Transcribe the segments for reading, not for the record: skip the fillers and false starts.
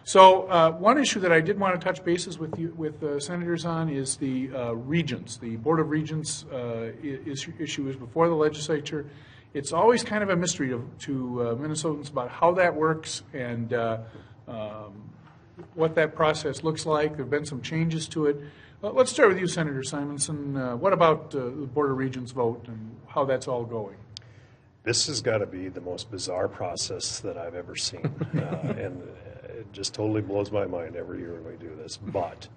So one issue that I did want to touch bases with you, with senators on, is the regents. The Board of Regents issue is before the legislature. It's always kind of a mystery to Minnesotans about how that works and what that process looks like. There have been some changes to it. Let's start with you, Senator Simonson. What about the Board of Regents vote and how that's all going? This has got to be the most bizarre process that I've ever seen. And it just totally blows my mind every year when we do this. But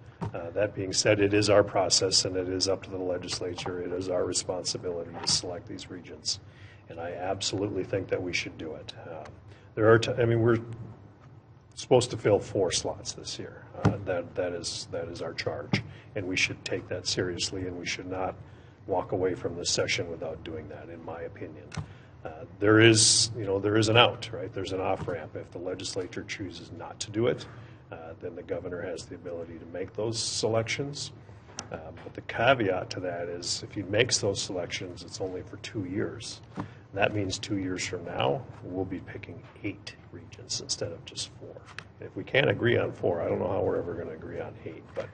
that being said, it is our process and it is up to the legislature. It is our responsibility to select these regents. And I absolutely think that we should do it. We're supposed to fill 4 slots this year. That is our charge. And we should take that seriously, and we should not walk away from this session without doing that, in my opinion. There is an out, right? There's an off-ramp. If the legislature chooses not to do it, then the governor has the ability to make those selections. But the caveat to that is if he makes those selections, it's only for 2 years. That means 2 years from now, we'll be picking 8 regents instead of just 4. If we can't agree on 4, I don't know how we're ever going to agree on 8. But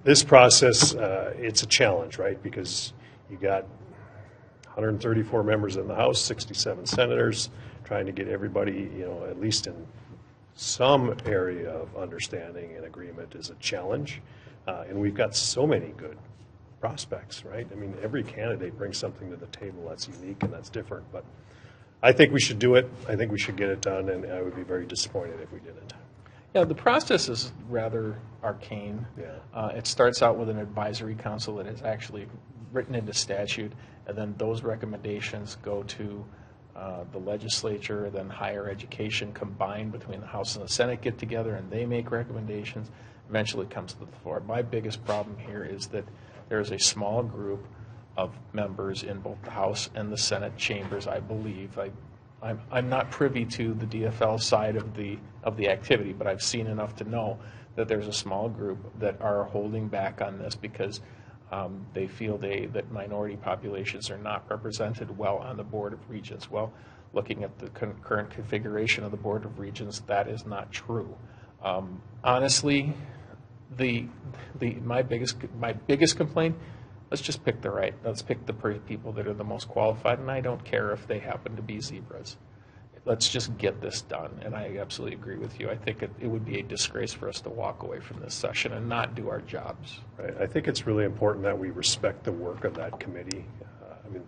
this process, it's a challenge, right? Because you got 134 members in the House, 67 senators, trying to get everybody, at least in some area of understanding and agreement is a challenge. And we've got so many good prospects, right? I mean, every candidate brings something to the table that's unique and that's different. But I think we should do it. I think we should get it done, and I would be very disappointed if we didn't. Yeah, the process is rather arcane. Yeah. It starts out with an advisory council that is actually written into statute, and then those recommendations go to the legislature, then higher education combined between the House and the Senate get together, and they make recommendations. Eventually it comes to the floor. My biggest problem here is that there is a small group of members in both the House and the Senate chambers, I believe. I'm not privy to the DFL side of the activity, but I've seen enough to know that there's a small group that are holding back on this because they feel that minority populations are not represented well on the Board of Regents. Well, looking at the current configuration of the Board of Regents, that is not true. Honestly, my biggest complaint, let's just pick let's pick the people that are the most qualified, and I don't care if they happen to be zebras. Let's just get this done, and I absolutely agree with you. I think it would be a disgrace for us to walk away from this session and not do our jobs. Right. I think it's really important that we respect the work of that committee.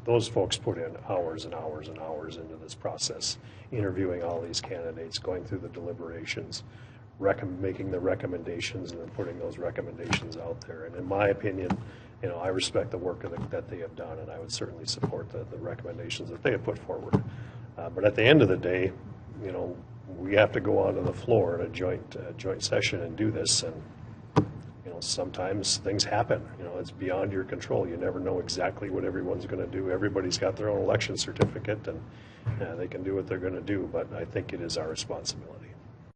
Those folks put in hours and hours and hours into this process, interviewing all these candidates, going through the deliberations, making the recommendations, and then putting those recommendations out there. And in my opinion, I respect the work that they have done, and I would certainly support the recommendations that they have put forward. But at the end of the day, we have to go onto the floor in a joint session and do this. And sometimes things happen. It's beyond your control. You never know exactly what everyone's going to do. Everybody's got their own election certificate, and they can do what they're going to do. But I think it is our responsibility.